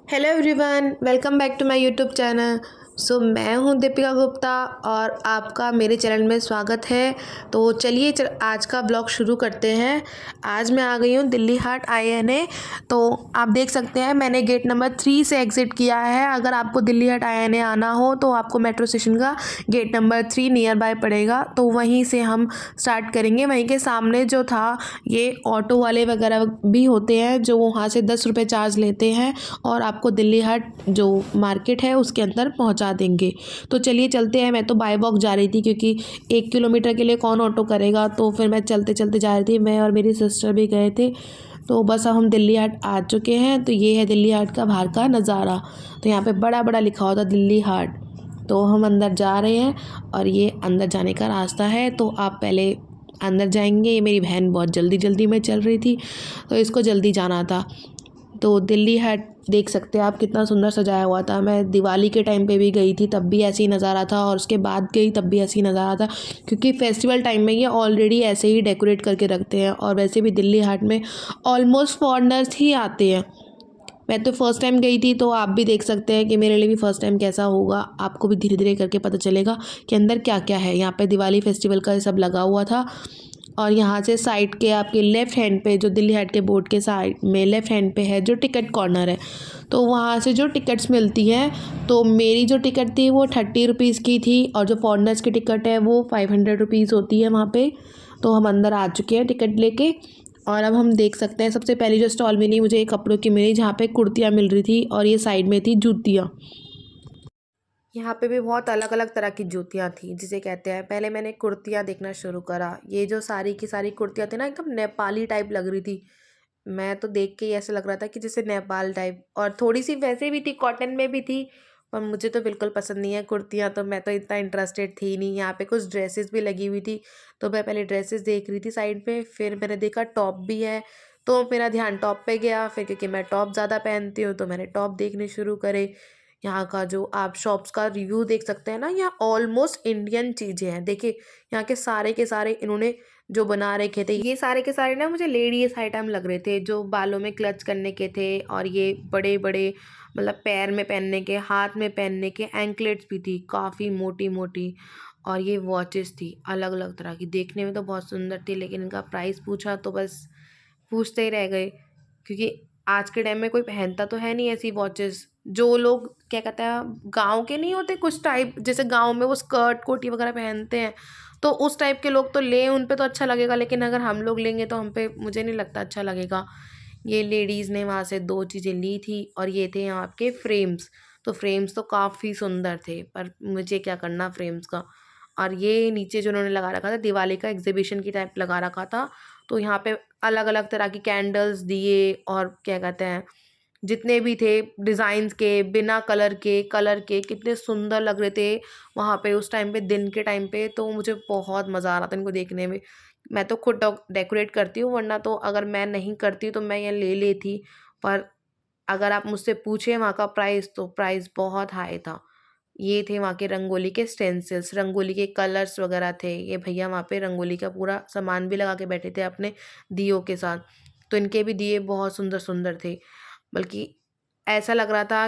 Hello everyone, welcome back to my YouTube channel. मैं हूं दीपिका गुप्ता और आपका मेरे चैनल में स्वागत है। तो चलिए आज का ब्लॉग शुरू करते हैं। आज मैं आ गई हूं दिल्ली हाट INA। तो आप देख सकते हैं मैंने गेट नंबर 3 से एग्ज़िट किया है। अगर आपको दिल्ली हाट INA आना हो तो आपको मेट्रो स्टेशन का गेट नंबर 3 नियर बाय पड़ेगा, तो वहीं से हम स्टार्ट करेंगे। वहीं के सामने जो था, ये ऑटो वाले वगैरह भी होते हैं जो वहाँ से 10 रुपये चार्ज लेते हैं और आपको दिल्ली हाट जो मार्केट है उसके अंदर पहुंचा देंगे। तो चलिए चलते हैं। मैं तो बाय वॉक जा रही थी क्योंकि 1 किलोमीटर के लिए कौन ऑटो करेगा, तो फिर मैं चलते चलते जा रही थी। मैं और मेरी सिस्टर भी गए थे। तो बस अब हम दिल्ली हाट आ चुके हैं। तो ये है दिल्ली हाट का बाहर का नज़ारा। तो यहाँ पे बड़ा बड़ा लिखा होता दिल्ली हाट। तो हम अंदर जा रहे हैं और ये अंदर जाने का रास्ता है। तो आप पहले अंदर जाएंगे। ये मेरी बहन बहुत जल्दी जल्दी में चल रही थी, तो इसको जल्दी जाना था। तो दिल्ली हाट देख सकते हैं आप, कितना सुंदर सजाया हुआ था। मैं दिवाली के टाइम पे भी गई थी, तब भी ऐसे ही नज़ारा था, और उसके बाद गई तब भी ऐसे ही नज़ारा था। क्योंकि फेस्टिवल टाइम में ये ऑलरेडी ऐसे ही डेकोरेट करके रखते हैं। और वैसे भी दिल्ली हाट में ऑलमोस्ट फॉरेनर्स ही आते हैं। मैं तो फर्स्ट टाइम गई थी, तो आप भी देख सकते हैं कि मेरे लिए भी फर्स्ट टाइम कैसा होगा। आपको भी धीरे धीरे करके पता चलेगा कि अंदर क्या क्या है। यहाँ पे दिवाली फेस्टिवल का सब लगा हुआ था। और यहाँ से साइड के आपके लेफ़्ट हैंड पे, जो दिल्ली हाट के बोर्ड के साइड में लेफ़्ट हैंड पे है जो टिकट कॉर्नर है, तो वहाँ से जो टिकट्स मिलती हैं, तो मेरी जो टिकट थी वो 30 रुपीज़ की थी, और जो फॉरनर्स की टिकट है वो 500 रुपीज़ होती है वहाँ पे। तो हम अंदर आ चुके हैं टिकट लेके। और अब हम देख सकते हैं, सबसे पहली जो स्टॉल मिली मुझे, एक कपड़ों की मिली जहाँ पे कुर्तियाँ मिल रही थी, और ये साइड में थी जूतियाँ। यहाँ पे भी बहुत अलग अलग तरह की जूतियाँ थी जिसे कहते हैं। पहले मैंने कुर्तियाँ देखना शुरू करा। ये जो सारी की सारी कुर्तियाँ थी ना, एकदम नेपाली टाइप लग रही थी। मैं तो देख के ही ऐसा लग रहा था कि जैसे नेपाल टाइप, और थोड़ी सी वैसे भी थी, कॉटन में भी थी। पर मुझे तो बिल्कुल पसंद नहीं है कुर्तियाँ, तो मैं तो इतना इंटरेस्टेड थी नहीं। यहाँ पे कुछ ड्रेसेस भी लगी हुई थी, तो मैं पहले ड्रेसेस देख रही थी साइड पे। फिर मैंने देखा टॉप भी है, तो मेरा ध्यान टॉप पे गया। फिर क्योंकि मैं टॉप ज़्यादा पहनती हूँ तो मैंने टॉप देखने शुरू करे। यहाँ का जो आप शॉप्स का रिव्यू देख सकते हैं ना, यहाँ ऑलमोस्ट इंडियन चीज़ें हैं। देखिए, यहाँ के सारे इन्होंने जो बना रखे थे, ये सारे के सारे ना मुझे लेडीज आइटम लग रहे थे, जो बालों में क्लच करने के थे। और ये बड़े बड़े, मतलब पैर में पहनने के, हाथ में पहनने के एंकलेट्स भी थी, काफ़ी मोटी मोटी। और ये वॉचेस थी अलग अलग तरह की, देखने में तो बहुत सुंदर थी, लेकिन इनका प्राइस पूछा तो बस पूछते ही रह गए। क्योंकि आज के टाइम में कोई पहनता तो है नहीं ऐसी वॉचेस। जो लोग क्या कहते हैं, गांव के नहीं होते कुछ टाइप, जैसे गांव में वो स्कर्ट कोटी वगैरह पहनते हैं, तो उस टाइप के लोग तो लें, उन पे तो अच्छा लगेगा। लेकिन अगर हम लोग लेंगे तो हम पे, मुझे नहीं लगता अच्छा लगेगा। ये लेडीज़ ने वहाँ से दो चीज़ें ली थी, और ये थे यहाँ के फ्रेम्स। तो फ्रेम्स तो काफ़ी सुंदर थे, पर मुझे क्या करना फ्रेम्स का। और ये नीचे जो उन्होंने लगा रखा था, दिवाली का एग्जीबिशन की टाइप लगा रखा था। तो यहाँ पे अलग अलग तरह की कैंडल्स दिए, और क्या कहते हैं, जितने भी थे डिज़ाइंस के, बिना कलर के कितने सुंदर लग रहे थे वहाँ पे उस टाइम पे, दिन के टाइम पे। तो मुझे बहुत मज़ा आ रहा था इनको देखने में। मैं तो खुद डेकोरेट करती हूँ, वरना तो अगर मैं नहीं करती तो मैं ये ले लेती। पर अगर आप मुझसे पूछे वहाँ का प्राइस, तो प्राइस बहुत हाई था। ये थे वहाँ के रंगोली के स्टेंसिल्स, रंगोली के कलर्स वगैरह थे। ये भैया वहाँ पे रंगोली का पूरा सामान भी लगा के बैठे थे अपने दियों के साथ। तो इनके भी दिए बहुत सुंदर सुंदर थे। बल्कि ऐसा लग रहा था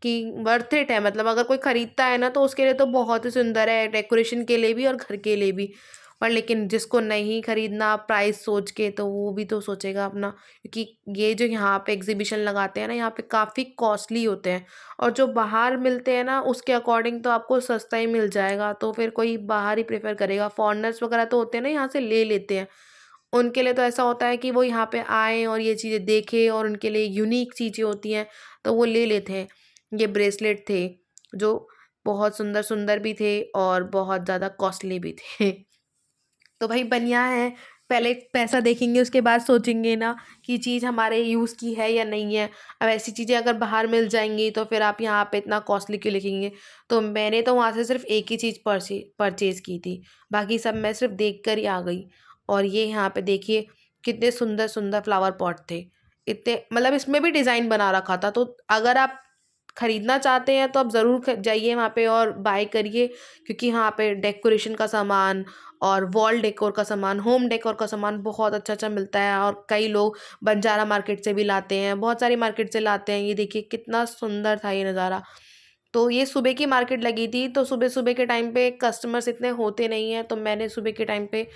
कि वर्थ इट है, मतलब अगर कोई खरीदता है ना तो उसके लिए तो बहुत ही सुंदर है, डेकोरेशन के लिए भी और घर के लिए भी। पर लेकिन जिसको नहीं खरीदना प्राइस सोच के, तो वो भी तो सोचेगा अपना। क्योंकि ये जो यहाँ पे एग्जीबिशन लगाते हैं ना, यहाँ पे काफ़ी कॉस्टली होते हैं। और जो बाहर मिलते हैं ना, उसके अकॉर्डिंग तो आपको सस्ता ही मिल जाएगा, तो फिर कोई बाहर ही प्रेफर करेगा। फॉरेनर्स वगैरह तो होते हैं ना, यहाँ से ले लेते हैं। उनके लिए तो ऐसा होता है कि वो यहाँ पे आएँ और ये चीज़ें देखें, और उनके लिए यूनिक चीज़ें होती हैं, तो वो ले लेते हैं। ये ब्रेसलेट थे जो बहुत सुंदर सुंदर भी थे और बहुत ज़्यादा कॉस्टली भी थे। तो भाई बढ़िया है। पहले पैसा देखेंगे, उसके बाद सोचेंगे ना कि चीज़ हमारे यूज़ की है या नहीं है। अब ऐसी चीज़ें अगर बाहर मिल जाएंगी तो फिर आप यहाँ पे इतना कॉस्टली क्यों लिखेंगे। तो मैंने तो वहाँ से सिर्फ एक ही चीज़ परचेज़ की थी। बाकी सब मैं सिर्फ देख कर ही आ गई। और ये यहाँ पे देखिए, कितने सुंदर सुंदर फ्लावर पॉट थे। इतने, मतलब इसमें भी डिज़ाइन बना रखा था। तो अगर आप खरीदना चाहते हैं तो आप ज़रूर जाइए वहाँ पे और बाय करिए। क्योंकि यहाँ पे डेकोरेशन का सामान और वॉल डेकोर का सामान, होम डेकोर का सामान बहुत अच्छा-अच्छा मिलता है और कई लोग बंजारा मार्केट से भी लाते हैं, बहुत सारी मार्केट से लाते हैं। ये देखिए कितना सुंदर था ये नज़ारा। तो ये सुबह की मार्केट लगी थी, तो सुबह-सुबह के टाइम पे कस्टमर्स इतने होते नहीं हैं, तो मैंने सुबह के टाइम पे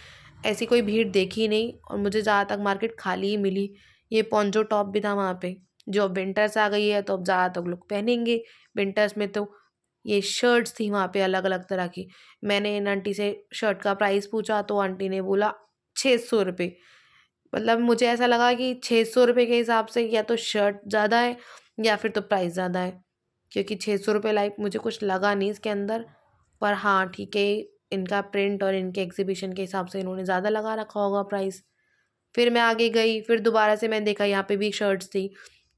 ऐसी कोई भीड़ देखी नहीं और मुझे ज़्यादातर मार्केट खाली ही मिली। ये पोंचो टॉप भी था वहाँ पे, जो अब विंटर्स आ गई है तो अब ज़्यादातर लोग पहनेंगे विंटर्स में तो। ये शर्ट्स थी वहाँ पे अलग-अलग तरह की। मैंने इन आंटी से शर्ट का प्राइस पूछा तो आंटी ने बोला 600 रुपए। मतलब मुझे ऐसा लगा कि 600 रुपए के हिसाब से या तो शर्ट ज़्यादा है या फिर तो प्राइस ज़्यादा है। क्योंकि 600 रुपए लाइक मुझे कुछ लगा नहीं इसके अंदर। पर हाँ, ठीक है, इनका प्रिंट और इनके एग्ज़िबिशन के हिसाब से इन्होंने ज़्यादा लगा रखा होगा प्राइस। फिर मैं आगे गई, फिर दोबारा से मैंने देखा यहाँ पे भी शर्ट्स थी,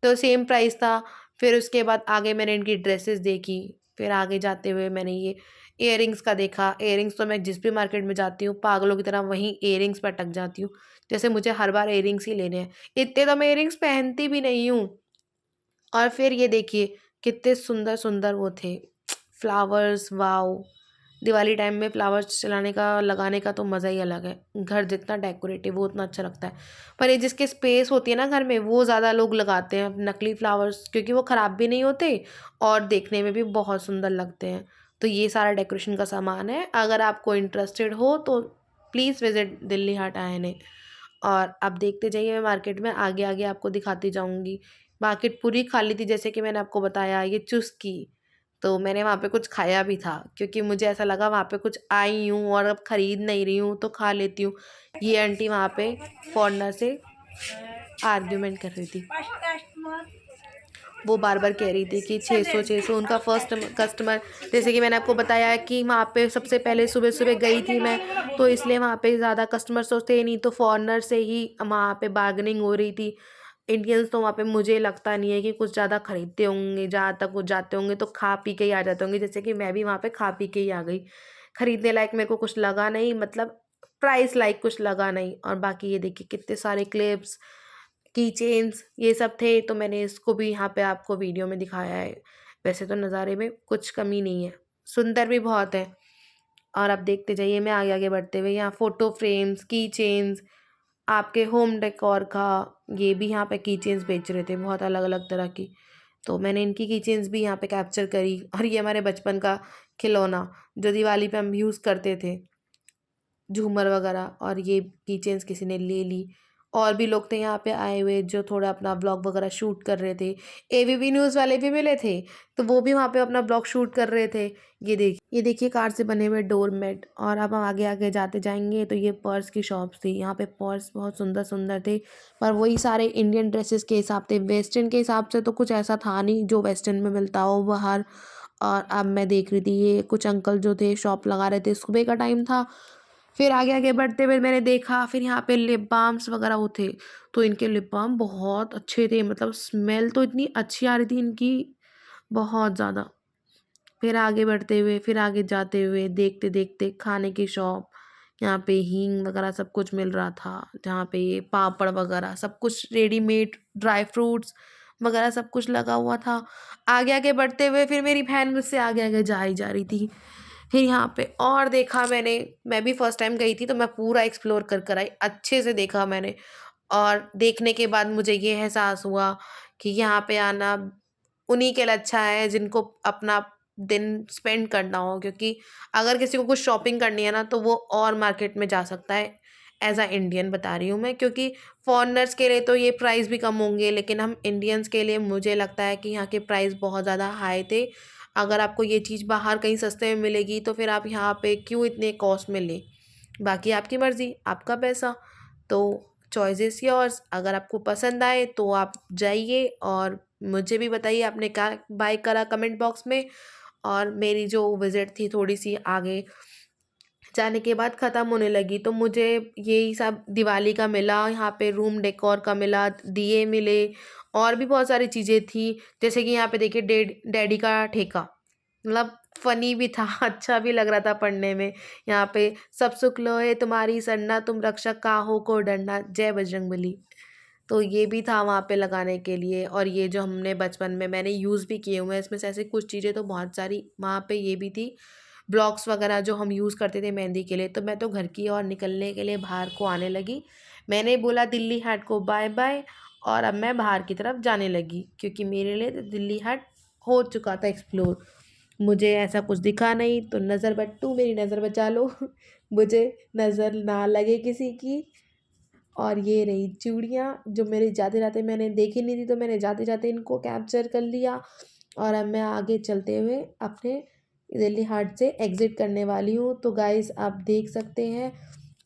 तो सेम प्राइस था। फिर उसके बाद आगे मैंने इनकी ड्रेसेस देखी, फिर आगे जाते हुए मैंने ये इयररिंग्स का देखा। इयररिंग्स तो मैं जिस भी मार्केट में जाती हूँ, पागलों की तरह वहीं इयररिंग्स पे अटक जाती हूँ। जैसे मुझे हर बार इयररिंग्स ही लेने हैं। इतने तो मैं इयररिंग्स पहनती भी नहीं हूँ। और फिर ये देखिए कितने सुंदर-सुंदर वो थे फ्लावर्स, वॉव! दिवाली टाइम में फ्लावर्स चलाने का लगाने का तो मज़ा ही अलग है। घर जितना डेकोरेटिव हो उतना अच्छा लगता है। पर ये जिसके स्पेस होती है ना घर में वो ज़्यादा लोग लगाते हैं नकली फ्लावर्स, क्योंकि वो ख़राब भी नहीं होते और देखने में भी बहुत सुंदर लगते हैं। तो ये सारा डेकोरेशन का सामान है। अगर आपको इंटरेस्टेड हो तो प्लीज़ विज़िट दिल्ली हाट आयने। और अब देखते जाइए, मैं मार्केट में आगे-आगे आपको दिखाती जाऊँगी। मार्केट पूरी खाली थी, जैसे कि मैंने आपको बताया ये चुस्की, तो मैंने वहाँ पे कुछ खाया भी था क्योंकि मुझे ऐसा लगा वहाँ पे कुछ आई हूँ और अब खरीद नहीं रही हूँ तो खा लेती हूँ। ये आंटी वहाँ पे फॉरेनर से आर्ग्यूमेंट कर रही थी। वो बार-बार कह रही थी कि 600 600 उनका फर्स्ट कस्टमर, जैसे कि मैंने आपको बताया कि वहाँ पे सबसे पहले सुबह-सुबह गई थी मैं, तो इसलिए वहाँ पे ज़्यादा कस्टमर्स तो थे नहीं, तो फॉरेनर से ही वहाँ पे बार्गेनिंग हो रही थी। इंडियंस तो वहाँ पे मुझे लगता नहीं है कि कुछ ज़्यादा खरीदते होंगे, जहाँ तक वो जाते होंगे तो खा पी के ही आ जाते होंगे, जैसे कि मैं भी वहाँ पे खा पी के ही आ गई। खरीदने लायक मेरे को कुछ लगा नहीं, मतलब प्राइस लाइक कुछ लगा नहीं। और बाकी ये देखिए कितने सारे क्लिप्स, की चेन्स ये सब थे, तो मैंने इसको भी यहाँ पे आपको वीडियो में दिखाया है। वैसे तो नज़ारे में कुछ कमी नहीं है, सुंदर भी बहुत है। और अब देखते जाइए मैं आगे-आगे बढ़ते हुए, यहाँ फ़ोटो फ्रेम्स, की चेन्स, आपके होम डेकोर का, ये भी यहाँ पे की चेन्स बेच रहे थे बहुत अलग-अलग तरह की। तो मैंने इनकी की चेन्स भी यहाँ पे कैप्चर करी। और ये हमारे बचपन का खिलौना जो दिवाली पे हम यूज़ करते थे। झूमर वगैरह, और ये कीचेन्स किसी ने ले ली। और भी लोग थे यहाँ पे आए हुए जो थोड़ा अपना ब्लॉग वगैरह शूट कर रहे थे। एबीपी न्यूज़ वाले भी मिले थे, तो वो भी वहाँ पे अपना ब्लॉग शूट कर रहे थे। ये देखिए कार से बने हुए डोरमेट। और अब हम आगे-आगे जाते जाएँगे तो ये पर्स की शॉप्स थी। यहाँ पे पर्स बहुत सुंदर-सुंदर थे, पर वही सारे इंडियन ड्रेसेस के हिसाब थे। वेस्टर्न के हिसाब से तो कुछ ऐसा था नहीं जो वेस्टर्न में मिलता हो बाहर। और अब मैं देख रही थी ये कुछ अंकल जो थे शॉप लगा रहे थे, सुबह का टाइम था। फिर आगे-आगे बढ़ते हुए मैंने देखा, फिर यहाँ पे लिप बाम्स वगैरह वो थे, तो इनके लिप बाम बहुत अच्छे थे, मतलब स्मेल तो इतनी अच्छी आ रही थी इनकी, बहुत ज़्यादा। फिर आगे बढ़ते हुए, फिर आगे जाते हुए, देखते-देखते खाने की शॉप, यहाँ पे हींग वगैरह सब कुछ मिल रहा था, जहाँ पे ये पापड़ वगैरह सब कुछ रेडीमेड, ड्राई फ्रूट्स वगैरह सब कुछ लगा हुआ था। आगे-आगे बढ़ते हुए फिर मेरी बहन मुझसे आगे-आगे जा ही जा रही थी। फिर यहाँ पे और देखा मैंने, मैं भी फर्स्ट टाइम गई थी तो मैं पूरा एक्सप्लोर कर आई, अच्छे से देखा मैंने। और देखने के बाद मुझे ये एहसास हुआ कि यहाँ पे आना उन्हीं के लिए अच्छा है जिनको अपना दिन स्पेंड करना हो, क्योंकि अगर किसी को कुछ शॉपिंग करनी है ना तो वो और मार्केट में जा सकता है। एज़ अ इंडियन बता रही हूँ मैं, क्योंकि फॉरेनर्स के लिए तो ये प्राइस भी कम होंगे, लेकिन हम इंडियंस के लिए मुझे लगता है कि यहाँ के प्राइस बहुत ज़्यादा हाई थे। अगर आपको ये चीज़ बाहर कहीं सस्ते में मिलेगी तो फिर आप यहाँ पे क्यों इतने कॉस्ट में लें। बाकी आपकी मर्ज़ी, आपका पैसा, तो चॉइस इज़ योर्स। अगर आपको पसंद आए तो आप जाइए और मुझे भी बताइए आपने क्या बाय करा कमेंट बॉक्स में। और मेरी जो विज़िट थी थोड़ी-सी आगे जाने के बाद ख़त्म होने लगी, तो मुझे यही सब दिवाली का मिला, यहाँ पे रूम डेकोर का मिला, दिए मिले और भी बहुत सारी चीज़ें थी। जैसे कि यहाँ पे देखिए डैडी का ठेका, मतलब फ़नी भी था, अच्छा भी लग रहा था पढ़ने में। यहाँ पे सब सुख लोए तुम्हारी सरना, तुम रक्षक काहो को डरना, जय बजरंगबली। तो ये भी था वहाँ पे लगाने के लिए। और ये जो हमने बचपन में मैंने यूज़ भी किए हुए हैं, इसमें से ऐसी कुछ चीज़ें तो बहुत सारी वहाँ पे ये भी थी। ब्लॉक्स वगैरह जो हम यूज़ करते थे मेहंदी के लिए। तो मैं तो घर की ओर निकलने के लिए बाहर को आने लगी। मैंने बोला दिल्ली हाट को बाय बाय और अब मैं बाहर की तरफ जाने लगी, क्योंकि मेरे लिए तो दिल्ली हाट हो चुका था एक्सप्लोर। मुझे ऐसा कुछ दिखा नहीं तो नज़र बट्टू मेरी नज़र बचा लो मुझे नज़र ना लगे किसी की। और ये रही चूड़ियाँ जो मेरे जाते जाते मैंने देखी नहीं थी, तो मैंने जाते जाते इनको कैप्चर कर लिया। और अब मैं आगे चलते हुए अपने दिल्ली हाट से एग्ज़िट करने वाली हूँ। तो गाइस आप देख सकते हैं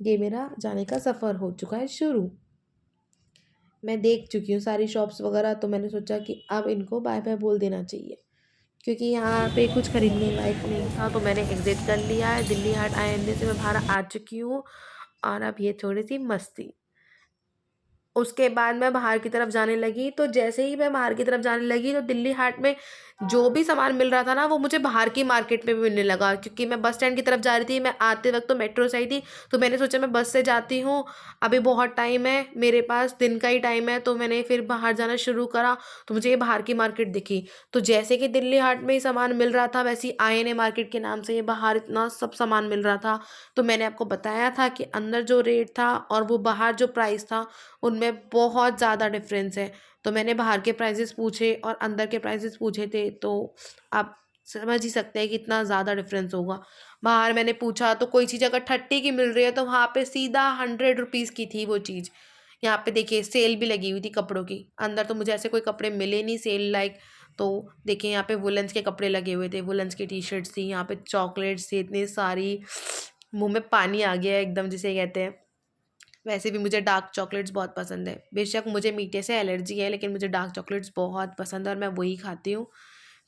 ये मेरा जाने का सफ़र हो चुका है शुरू। मैं देख चुकी हूँ सारी शॉप्स वगैरह, तो मैंने सोचा कि अब इनको बाय बाय बोल देना चाहिए, क्योंकि यहाँ पे कुछ खरीदने लायक नहीं था। तो मैंने एग्ज़िट कर लिया है। दिल्ली हाट आने से मैं बाहर आ चुकी हूँ और अब ये थोड़ी सी मस्ती। उसके बाद मैं बाहर की तरफ जाने लगी, तो जैसे ही मैं बाहर की तरफ जाने लगी तो दिल्ली हाट में जो भी सामान मिल रहा था ना वो मुझे बाहर की मार्केट में भी मिलने लगा, क्योंकि मैं बस स्टैंड की तरफ जा रही थी। मैं आते वक्त तो मेट्रो से आई थी, तो मैंने सोचा मैं बस से जाती हूँ, अभी बहुत टाइम है मेरे पास, दिन का ही टाइम है। तो मैंने फिर बाहर जाना शुरू करा, तो मुझे ये बाहर की मार्केट दिखी। तो जैसे कि दिल्ली हाट में ही सामान मिल रहा था, वैसे ही INA मार्केट के नाम से ये बाहर इतना सब सामान मिल रहा था। तो मैंने आपको बताया था कि अंदर जो रेट था और वो बाहर जो प्राइस था उनमें बहुत ज़्यादा डिफरेंस है। तो मैंने बाहर के प्राइसेस पूछे और अंदर के प्राइसेस पूछे थे, तो आप समझ ही सकते हैं कि इतना ज़्यादा डिफरेंस होगा। बाहर मैंने पूछा तो कोई चीज़ अगर 30 की मिल रही है तो वहाँ पे सीधा 100 रुपीज़ की थी वो चीज़। यहाँ पे देखिए सेल भी लगी हुई थी कपड़ों की। अंदर तो मुझे ऐसे कोई कपड़े मिले नहीं सेल लाइक। तो देखिए यहाँ पे वुलेंस के कपड़े लगे हुए थे, वुलेंस की टी-शर्ट्स थी, यहाँ पे चॉकलेट्स थी इतनी सारी, मुँह में पानी आ गया एकदम जिसे कहते हैं। वैसे भी मुझे डार्क चॉकलेट्स बहुत पसंद है। बेशक मुझे मीठे से एलर्जी है, लेकिन मुझे डार्क चॉकलेट्स बहुत पसंद है और मैं वही खाती हूँ।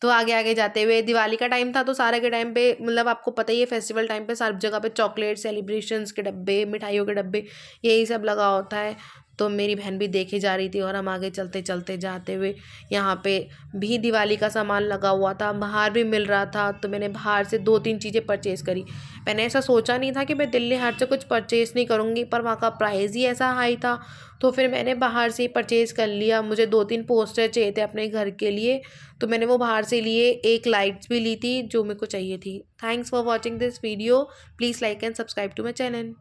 तो आगे आगे जाते हुए दिवाली का टाइम था, तो सारे के टाइम पे मतलब आपको पता ही है फेस्टिवल टाइम पे सारी जगह पे चॉकलेट सेलिब्रेशंस के डब्बे, मिठाइयों के डब्बे, यही सब लगा होता है। तो मेरी बहन भी देखे जा रही थी और हम आगे चलते चलते जाते हुए यहाँ पे भी दिवाली का सामान लगा हुआ था, बाहर भी मिल रहा था। तो मैंने बाहर से 2-3 चीज़ें परचेज़ करी। मैंने ऐसा सोचा नहीं था कि मैं दिल्ली हाट से कुछ परचेज़ नहीं करूँगी, पर वहाँ का प्राइस ही ऐसा हाई था। तो फिर मैंने बाहर से ही परचेज़ कर लिया। मुझे 2-3 पोस्टर चाहिए थे अपने घर के लिए, तो मैंने वो बाहर से लिए। एक लाइट्स भी ली थी जो मेरे को चाहिए थी। Thanks for watching this video. Please like and subscribe to my channel.